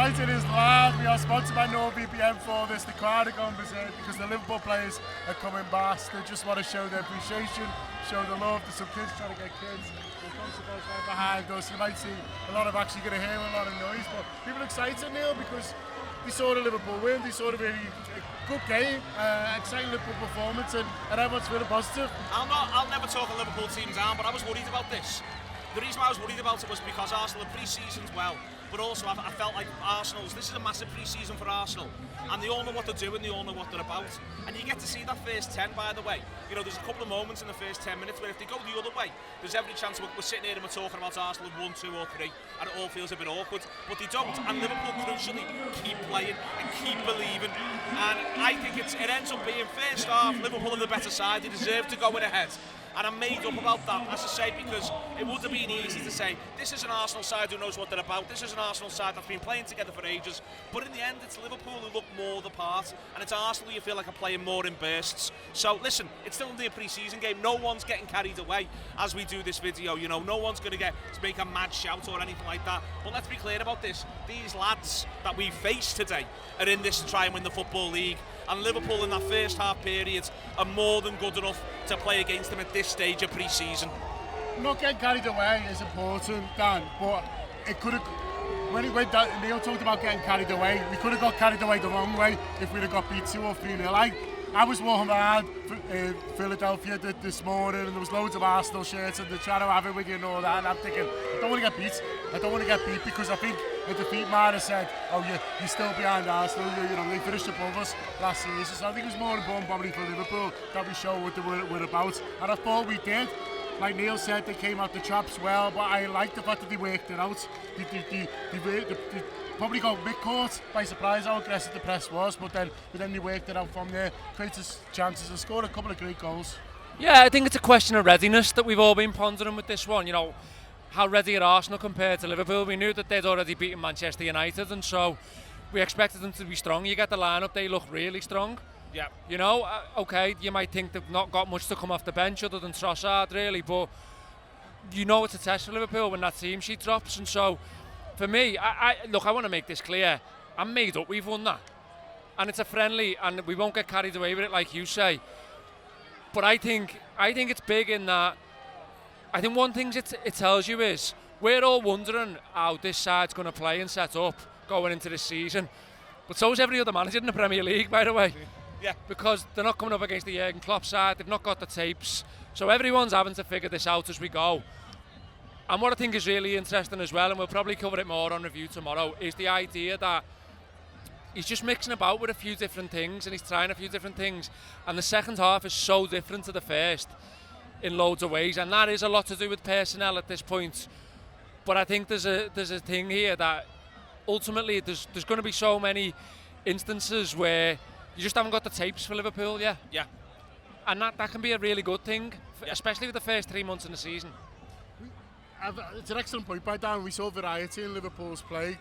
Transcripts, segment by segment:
exciting is loud. We are sponsored by NordVPN for this. The crowd are going berserk because the Liverpool players are coming back. They just want to show their appreciation, show the love. There's some kids trying to get kids. There's some supporters right behind us. You might see a lot of actually going to hear a lot of noise, but people are excited, Neil, because they saw the Liverpool win. They saw a really good game, exciting Liverpool performance, and everyone's feeling positive. I'll never talk a Liverpool team down, but I was worried about this. The reason why I was worried about it was because Arsenal had pre-seasoned well, but also I felt like this is a massive pre-season for Arsenal, and they all know what they're doing, they all know what they're about, and you get to see that first 10, by the way. You know, there's a couple of moments in the first 10 minutes where if they go the other way, there's every chance we're sitting here and we're talking about Arsenal in 1, 2 or 3, and it all feels a bit awkward, but they don't, and Liverpool crucially keep playing and keep believing, and I think it ends up being first half, Liverpool are the better side, they deserve to go in ahead. And I'm made up about that, as I say, because it would have been easy to say, this is an Arsenal side who knows what they're about, this is an Arsenal side that's been playing together for ages, but in the end it's Liverpool who look more the part, and it's Arsenal you feel like are playing more in bursts. So listen, it's still only a pre-season game, no one's getting carried away as we do this video, you know, no one's going to make a mad shout or anything like that, but let's be clear about this, these lads that we face today are in this to try and win the Football League, and Liverpool in that first half period are more than good enough to play against them at this stage of pre-season. Not getting carried away is important, Dan, but it could have, when it went down, Neil talked about getting carried away, we could have got carried away the wrong way if we'd have got beat 2 or 3-0. I was walking around Philadelphia this morning and there was loads of Arsenal shirts and they're trying to have it with you and all that, and I'm thinking, I don't want to get beat. I don't want to get beat because I think the defeat might have said, oh, you're still behind Arsenal, you know, they finished above us last season. So I think it was more important probably for Liverpool that we show what we're about. And I thought we did. Like Neil said, they came out the traps well, but I like the fact that they worked it out. They probably got a bit caught by surprise how aggressive the press was, but then they worked it out from there, created chances and scored a couple of great goals. Yeah, I think it's a question of readiness that we've all been pondering with this one. You know, how ready are Arsenal compared to Liverpool? We knew that they'd already beaten Manchester United, and so we expected them to be strong. You get the lineup, they look really strong. Yeah. You know, okay, you might think they've not got much to come off the bench other than Trossard, really, but you know it's a test for Liverpool when that team sheet drops, and so for me, I want to make this clear. I'm made up, we've won that. And it's a friendly, and we won't get carried away with it like you say. But I think it's big in that, I think one thing it tells you is, we're all wondering how this side's going to play and set up going into this season. But so is every other manager in the Premier League, by the way. Yeah. Because they're not coming up against the Jurgen Klopp side, they've not got the tapes. So everyone's having to figure this out as we go. And what I think is really interesting as well, and we'll probably cover it more on review tomorrow, is the idea that he's just mixing about with a few different things and he's trying a few different things. And the second half is so different to the first in loads of ways, and that is a lot to do with personnel at this point. But I think there's a thing here that ultimately there's going to be so many instances where you just haven't got the tapes for Liverpool yet. Yeah. And that can be a really good thing, especially with the first 3 months in the season. It's an excellent point by Dan. We saw variety in Liverpool's play.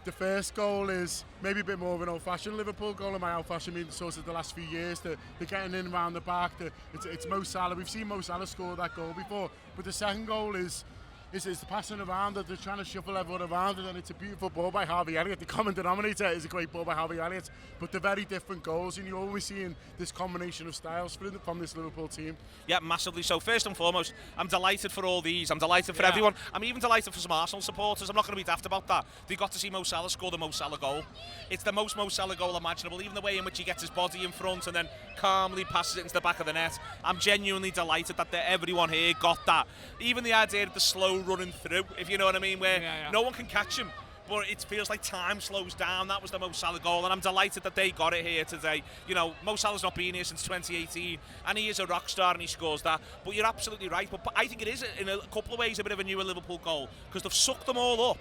The first goal is maybe a bit more of an old-fashioned Liverpool goal, and by old-fashioned means sort of the last few years. They're getting in around the back. It's Mo Salah. We've seen Mo Salah score that goal before, but the second goal is the passing around, that they're trying to shuffle everyone around, and then it's a beautiful ball by Harvey Elliott. The common denominator is a great ball by Harvey Elliott, but they're very different goals, and you're always seeing this combination of styles from this Liverpool team. Yeah, massively so. First and foremost, I'm delighted for all these. I'm delighted for everyone. I'm even delighted for some Arsenal supporters. I'm not going to be daft about that. They got to see Mo Salah score the Mo Salah goal. It's the most Mo Salah goal imaginable, even the way in which he gets his body in front and then calmly passes it into the back of the net. I'm genuinely delighted that everyone here got that. Even the idea of the slow running through, if you know what I mean, where no one can catch him, but it feels like time slows down. That was the Mo Salah goal, and I'm delighted that they got it here today. You know, Mo Salah's not been here since 2018, and he is a rock star, and he scores that. But you're absolutely right. But I think it is, in a couple of ways, a bit of a newer Liverpool goal, because they've sucked them all up.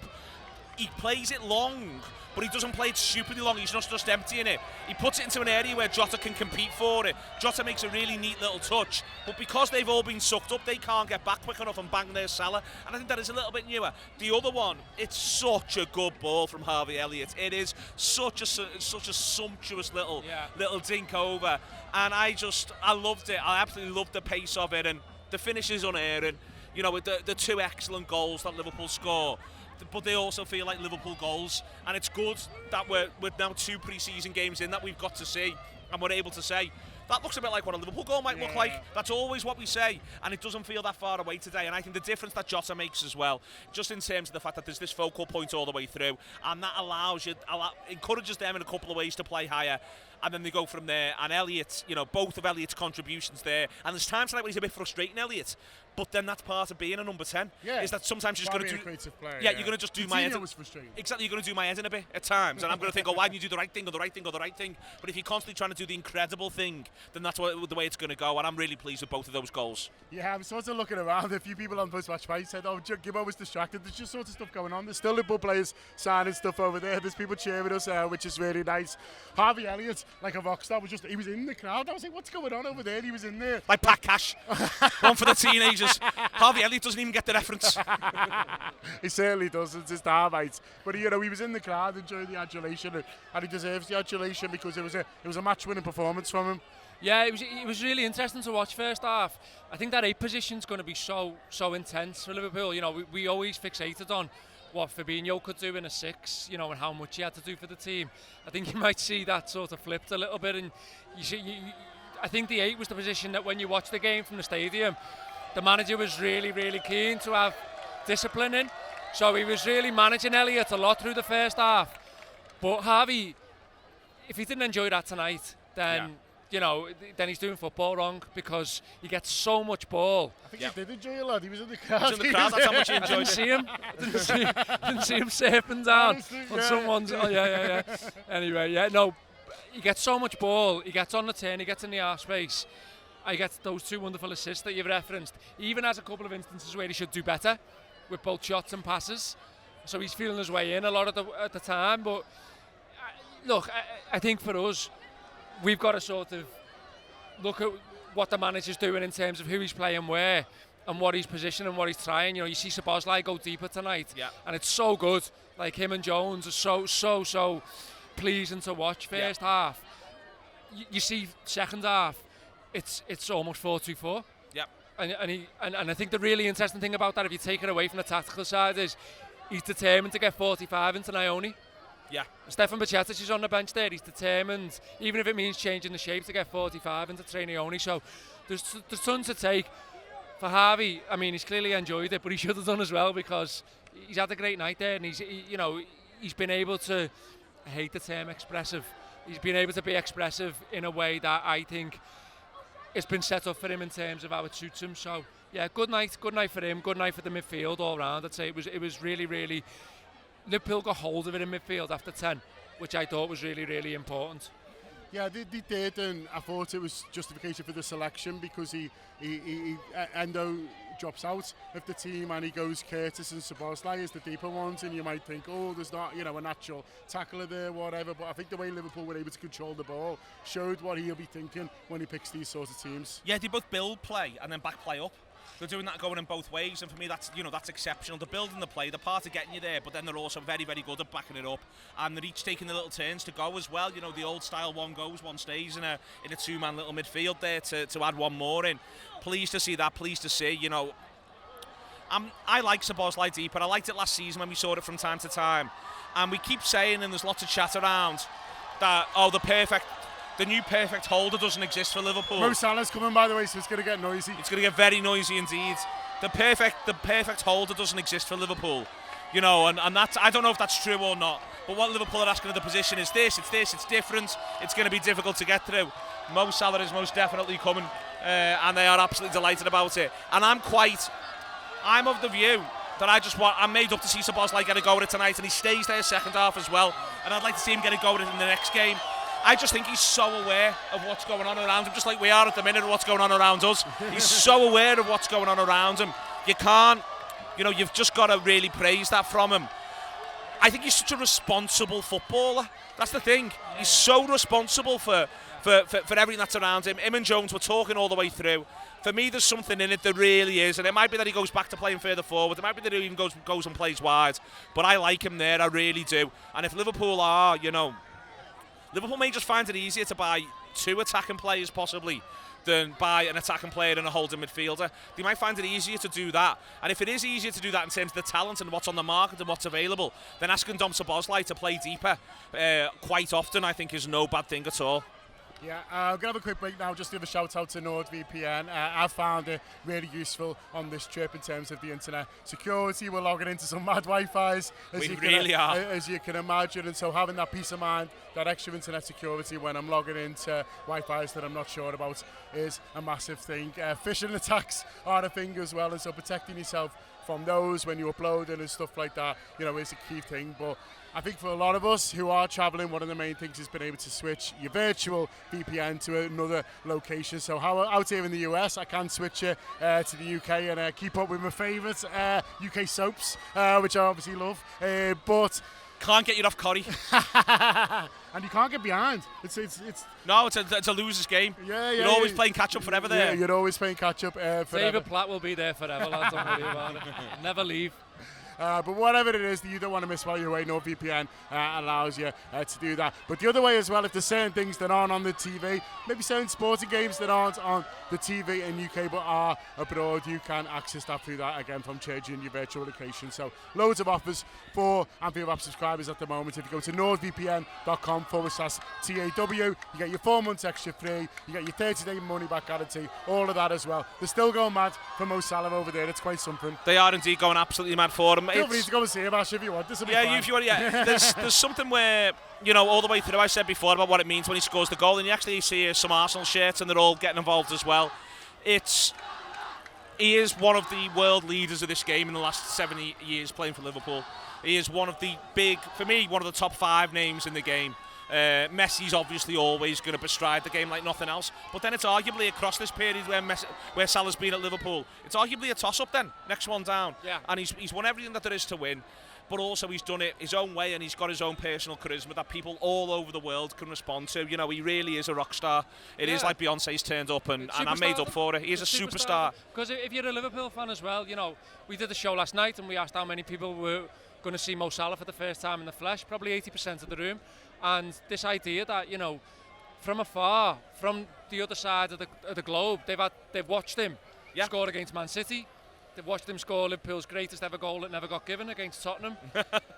He plays it long, but he doesn't play it stupidly long. He's not just emptying it. He puts it into an area where Jota can compete for it. Jota makes a really neat little touch, but because they've all been sucked up, they can't get back quick enough and bang their Salah. And I think that is a little bit newer. The other one, it's such a good ball from Harvey Elliott. It is such a sumptuous little dink over, and I loved it. I absolutely loved the pace of it, and the finish is unerring. You know, with the two excellent goals that Liverpool score. but they also feel like Liverpool goals, and it's good that we're now 2 pre-season games in that we've got to see, and we're able to say that looks a bit like what a Liverpool goal might look like. That's always what we say, and it doesn't feel that far away today. And I think the difference that Jota makes as well, just in terms of the fact that there's this focal point all the way through, and that encourages them in a couple of ways to play higher, and then they go from there. And Elliott, both of Elliott's contributions there, and there's times tonight when he's a bit frustrating, Elliott. But then that's part of being a number 10. Yeah. Is that sometimes you're going to do. Player, you're going to just do my head. Was frustrating. Exactly, you're going to do my head in a bit at times, and I'm going to think, why didn't you do the right thing or the right thing or the right thing? But if you're constantly trying to do the incredible thing, then that's the way it's going to go. And I'm really pleased with both of those goals. Yeah, I'm sort of looking around. A few people on post-match fight said, Gibbons was distracted. There's just sort of stuff going on. There's still Liverpool players signing stuff over there. There's people cheering us, which is really nice. Harvey Elliott, like a rock star, he was in the crowd. I was like, what's going on over there? He was in there. Like Pat Cash. One for the teenagers. Harvey Elliott doesn't even get the reference. He certainly does. It's his Darvite. But he was in the crowd enjoying the adulation, and he deserves the adulation because it was a match-winning performance from him. Yeah, it was really interesting to watch first half. I think that 8 position's going to be so intense for Liverpool. We always fixated on what Fabinho could do in a 6, and how much he had to do for the team. I think you might see that sort of flipped a little bit, and I think the 8 was the position that when you watch the game from the stadium, the manager was really, really keen to have discipline in. So he was really managing Elliott a lot through the first half. But Harvey, if he didn't enjoy that tonight, then then he's doing football wrong, because he gets so much ball. I think he did enjoy a lot. He was in the crowd. He was in the crowd. That's how much he enjoyed it. Didn't see him surfing down on someone's. Oh yeah. Anyway, he gets so much ball. He gets on the turn. He gets in the arse space. He gets those 2 wonderful assists that you've referenced. He even has a couple of instances where he should do better with both shots and passes. So he's feeling his way in a lot at the time. But look, I think for us, we've got to sort of look at what the manager's doing in terms of who he's playing where and what he's positioning and what he's trying. You see Szoboszlai go deeper tonight, and it's so good. Like him and Jones are so pleasing to watch. First half, you see second half, it's almost 4-2-4. Yep. And I think the really interesting thing about that, if you take it away from the tactical side, is he's determined to get 45 into Naoni. Yeah. Stefan Bajcetic is on the bench there. He's determined, even if it means changing the shape, to get 45 into Trainioni. So there's tons to take. For Harvey, I mean, he's clearly enjoyed it, but he should have done as well, because he's had a great night there, and he's been able to, I hate the term expressive, he's been able to be expressive in a way that I think it's been set up for him in terms of how it suits him. So yeah, good night for him, good night for the midfield all round. I'd say it was really, really, Liverpool got hold of it in midfield after 10, which I thought was really, really important. Yeah, they did, and I thought it was justification for the selection, because Endo drops out of the team and he goes Curtis and Szoboszlai as the deeper ones, and you might think, there's not a natural tackler there, whatever, but I think the way Liverpool were able to control the ball showed what he'll be thinking when he picks these sorts of teams. Yeah, they both build play and then back play up. They're doing that going in both ways, and for me that's exceptional. They're building the play, they're part of getting you there, but then they're also very, very good at backing it up, and they're each taking the little turns to go as well. The old style, one goes, one stays in a 2-man little midfield there to add one more in. Pleased to see that, pleased to see, I like Szoboszlai deeper. I liked it last season when we saw it from time to time, and we keep saying, and there's lots of chat around, that the new perfect holder doesn't exist for Liverpool. Mo Salah's coming, by the way, so it's going to get noisy. It's going to get very noisy indeed. The perfect holder doesn't exist for Liverpool, and that's, I don't know if that's true or not. But what Liverpool are asking of the position is this. It's different. It's going to be difficult to get through. Mo Salah is most definitely coming, and they are absolutely delighted about it. And I'm of the view that I'm made up to see Szoboszlai get a go at it tonight, and he stays there second half as well. And I'd like to see him get a go at it in the next game. I just think he's so aware of what's going on around him, just like we are at the minute of what's going on around us. He's so aware of what's going on around him. You can't, you've just got to really praise that from him. I think he's such a responsible footballer. That's the thing. He's so responsible for everything that's around him. Him and Jones were talking all the way through. For me, there's something in it, there really is. And it might be that he goes back to playing further forward. It might be that he even goes and plays wide. But I like him there, I really do. And if Liverpool are, Liverpool may just find it easier to buy 2 attacking players possibly than by an attacking player and a holding midfielder. They might find it easier to do that. And if it is easier to do that in terms of the talent and what's on the market and what's available, then asking Dom Szoboszlai to play deeper quite often, I think, is no bad thing at all. Yeah, I'm going to have a quick break now, just to give a shout out to NordVPN. I found it really useful on this trip in terms of the internet security. We're logging into some mad Wi-Fi's, as you can imagine, and so having that peace of mind, that extra internet security when I'm logging into Wi-Fi's that I'm not sure about is a massive thing. Phishing attacks are a thing as well, and so protecting yourself from those when you're uploading and stuff like that, is a key thing. But I think for a lot of us who are travelling, one of the main things is being able to switch your virtual VPN to another location. So out here in the US, I can switch it to the UK and keep up with my favourite UK soaps, which I obviously love. But can't get you off Corrie. And you can't get behind. It's no, it's a loser's game. Yeah, you're always playing catch up forever there. Yeah, you're always playing catch up forever. David Platt will be there forever, lads. Don't worry about it. Never leave. But whatever it is that you don't want to miss while you're away, NordVPN allows you to do that. But the other way as well, if there's certain things that aren't on the TV, maybe certain sporting games that aren't on the TV in UK but are abroad, you can access that through that, again, from changing your virtual location. So loads of offers for Anfield Wrap subscribers at the moment. If you go to nordvpn.com/TAW, you get your 4 months extra free, you get your 30-day money-back guarantee, all of that as well. They're still going mad for Mo Salah over there. It's quite something. They are indeed going absolutely mad for him. Feel free to go and see him, Ash, if you want. This will be fun. If you want, there's something where, all the way through, I said before about what it means when he scores the goal, and you actually see some Arsenal shirts, and they're all getting involved as well. He is one of the world leaders of this game in the last 70 years playing for Liverpool. He is one of the one of the top 5 names in the game. Messi's obviously always going to bestride the game like nothing else, but then it's arguably across this period where Salah's been at Liverpool, it's arguably a toss-up then, next one down. Yeah. And he's won everything that there is to win, but also he's done it his own way, and he's got his own personal charisma that people all over the world can respond to. He really is a rock star. It is like Beyonce's turned up, and I made up for it. He is a superstar. Because if you're a Liverpool fan as well, we did the show last night and we asked how many people were going to see Mo Salah for the first time in the flesh. Probably 80% of the room. And this idea that, from afar, from the other side of the globe, they've watched him score against Man City. They've watched him score Liverpool's greatest ever goal that never got given against Tottenham.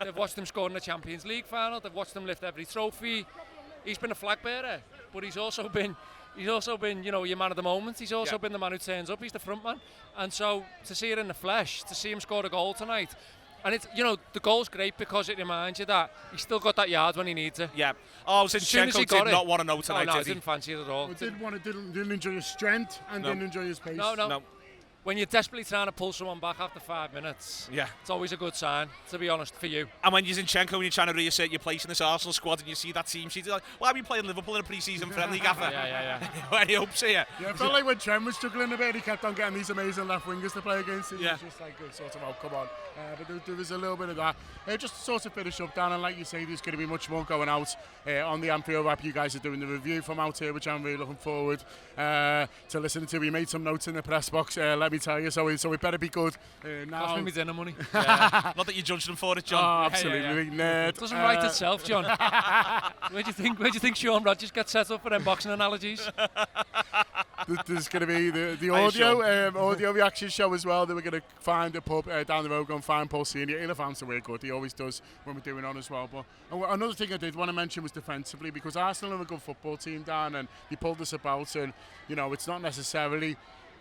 They've watched him score in the Champions League final. They've watched him lift every trophy. He's been a flag bearer, but he's also been your man of the moment. He's also been the man who turns up. He's the front man. And so to see it in the flesh, to see him score a goal tonight, and it's, the goal's great because it reminds you that he's still got that yard when he needs it. Yeah. Zinchenko did not want to know tonight, no, I didn't fancy it at all. Didn't enjoy his strength and didn't enjoy his pace. No. When you're desperately trying to pull someone back after 5 minutes, it's always a good sign, to be honest, for you. And when you're Zinchenko and you're trying to reassert your place in this Arsenal squad and you see that team sheet, you're like, well, I've been playing Liverpool in a pre-season friendly, gaffer. Yeah. Any hopes here? Yeah, it felt like when Trent was struggling a bit, he kept on getting these amazing left wingers to play against. It was just like, sort of, come on. But there was a little bit of that. Just to sort of finish up, Dan, and like you say, there's going to be much more going out on the Anfield Wrap. You guys are doing the review from out here, which I'm really looking forward to listening to. We made some notes in the press box, let me tell you, so we better be good now. Cost me dinner money. Not that you judged them for it, John. Oh, absolutely. Nerd. It doesn't write itself, John. Where do you think Sean Rodgers gets set up for them boxing analogies? There's going to be the audio reaction show as well. That we're going to find a pub down the road, go and find Paul Senior. He'll have answered we're good. He always does when we're doing on as well. But another thing I did want to mention was defensively, because Arsenal are a good football team, Dan, and they pulled us about, and it's not necessarily.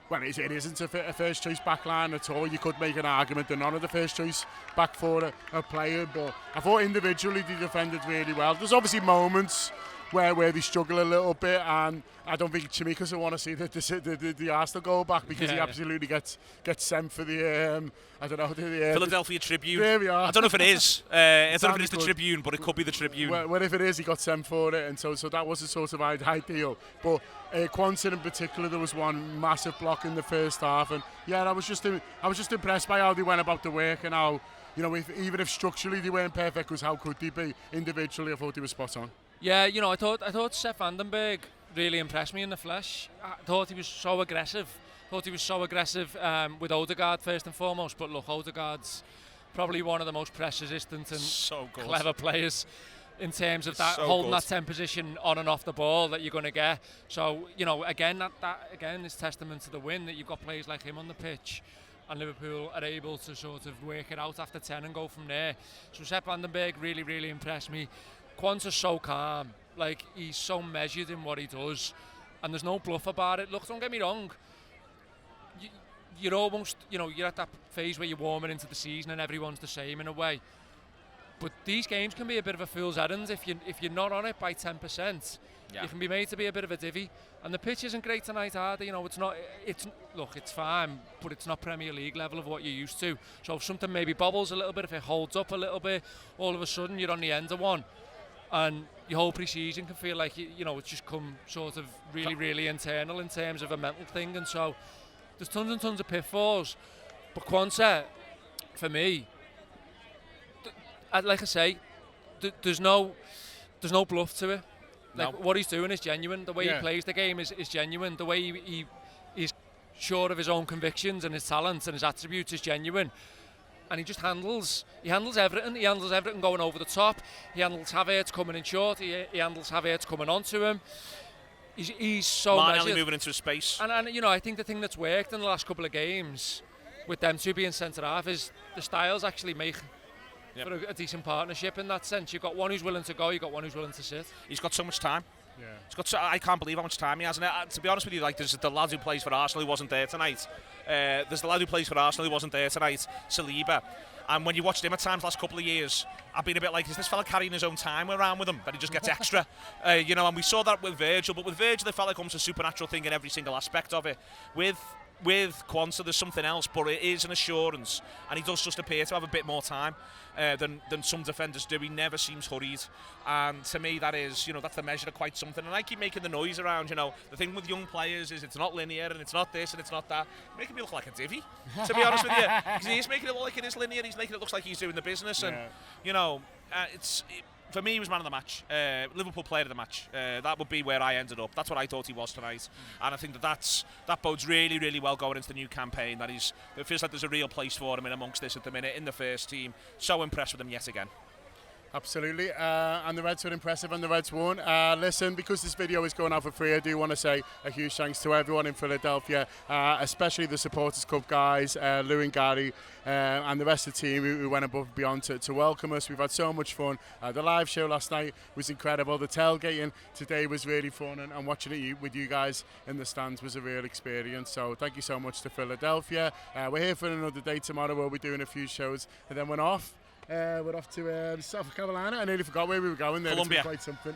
Well, it isn't a first choice back line at all. You could make an argument they're none of the first choice back four a player, but I thought individually they defended really well. There's obviously moments where they struggle a little bit, and I don't think Chimikas will want to see the Arsenal goal back, because he absolutely gets sent for the Philadelphia Tribune. There we are. I don't know if it is. I don't know if it is the Tribune, but it could be the Tribune. Well, if it is, he got sent for it, and so that was a sort of ideal. But Quanton in particular, there was one massive block in the first half, and I was just impressed by how they went about the work, and how even if structurally they weren't perfect, because how could they be individually? I thought they were spot on. Yeah, I thought Seth Vandenberg really impressed me in the flesh. I thought he was so aggressive. With Odegaard first and foremost. But look, Odegaard's probably one of the most press resistant and so good. clever players in terms of that So holding good. that 10 position on and off the ball that you're going to get. So, you know, again, that again is testament to the win that you've got players like him on the pitch, and Liverpool are able to sort of work it out after 10 and go from there. So Sepp Vandenberg really, really impressed me. Quan's so calm, like he's so measured in what he does, and there's no bluff about it. Look, don't get me wrong, you're almost, you know, you're at that phase where you're warming into the season and everyone's the same in a way. But these games can be a bit of a fool's errand if you're not on it by 10%. Yeah. You can be made to be a bit of a divvy. And the pitch isn't great tonight either. You know, it's fine, but it's not Premier League level of what you're used to. So if something maybe bobbles a little bit, if it holds up a little bit, all of a sudden you're on the end of one. And your whole pre-season can feel like, you know, it's just come sort of really, really internal in terms of a mental thing. And so there's tons and tons of pitfalls. But Quansah, for me, like I say, there's no bluff to it. Like what he's doing is genuine. The way he plays the game is genuine. The way he's sure of his own convictions and his talents and his attributes is genuine. And he just handles everything. He handles everything going over the top. He handles Havertz coming in short. He handles Havertz coming onto him. He's so Martinelli measured. moving into space. And you know, I think the thing that's worked in the last couple of games with them two being centre half is the styles actually make for a decent partnership in that sense. You've got one who's willing to go, you've got one who's willing to sit. He's got so much time. Yeah. I can't believe how much time he has. And to be honest with you, like, there's the lad who plays for Arsenal who wasn't there tonight. Saliba. And when you watched him at times last couple of years, I've been a bit like, is this fella carrying his own time around with him, that he just gets extra? You know, and we saw that with Virgil, but with Virgil, it felt like almost a supernatural thing in every single aspect of it. With Quansah, there's something else, but it is an assurance, and he does just appear to have a bit more time than some defenders do. He never seems hurried, and to me that is, you know, that's the measure of quite something. And I keep making the noise around, you know, the thing with young players is it's not linear and it's not this and it's not that. Making me look like a divvy, to be honest with you, because he is making it look like it is linear. He's making it look like he's doing the business, and you know, for me, he was man of the match. Liverpool player of the match. That would be where I ended up. That's what I thought he was tonight. And I think that bodes really, really well going into the new campaign. It feels like there's a real place for him in amongst this at the minute in the first team. So impressed with him yet again. Absolutely, and the Reds were impressive and the Reds won. Listen, because this video is going out for free, I do want to say a huge thanks to everyone in Philadelphia, especially the Supporters Club guys, Lou and Gary, and the rest of the team who went above and beyond to welcome us. We've had so much fun. The live show last night was incredible. The tailgating today was really fun, and watching it with you guys in the stands was a real experience. So thank you so much to Philadelphia. We're here for another day tomorrow. We'll be doing a few shows, and then we're off to South Carolina. I nearly forgot where we were going there. Columbia. It's quite something.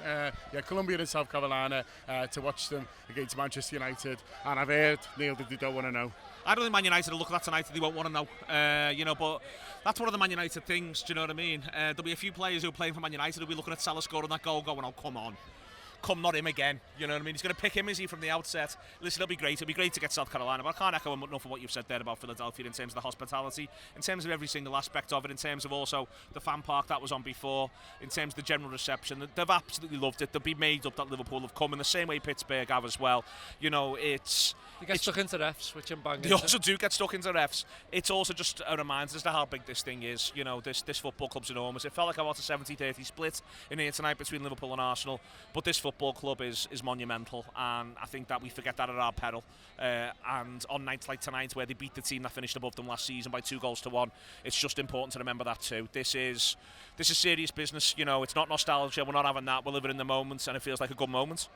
Columbia and South Carolina to watch them against Manchester United. And I've heard, Neil, that they don't want to know. I don't think Man United will look at that tonight and they won't want to know. You know, but that's one of the Man United things, do you know what I mean? There'll be a few players who are playing for Man United who'll be looking at Salah scoring that goal going, oh, come on. Not him again, you know what I mean? He's going to pick him, is he, from the outset? Listen, it'll be great to get South Carolina, but I can't echo enough of what you've said there about Philadelphia in terms of the hospitality, in terms of every single aspect of it, in terms of also the fan park that was on before, in terms of the general reception. They've absolutely loved it. They'll be made up that Liverpool have come in the same way Pittsburgh have as well. You know, You get stuck into refs, which I'm banging. They also do get stuck into refs. It's also just a reminder as to how big this thing is. You know, this football club's enormous. It felt like about a 70-30 split in here tonight between Liverpool and Arsenal, but this football club is monumental, and I think that we forget that at our peril. And on nights like tonight, where they beat the team that finished above them last season by 2-1, it's just important to remember that too. This is serious business. You know, it's not nostalgia. We're not having that. We're living in the moment, and it feels like a good moment.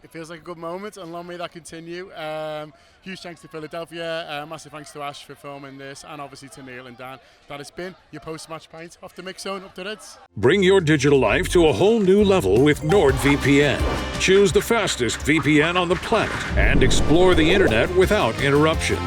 It feels like a good moment, and long may that continue. Huge thanks to Philadelphia, massive thanks to Ash for filming this, and obviously to Neil and Dan. That has been your post-match pint off the mix zone, up the Reds. Bring your digital life to a whole new level with NordVPN. Choose the fastest VPN on the planet and explore the internet without interruption.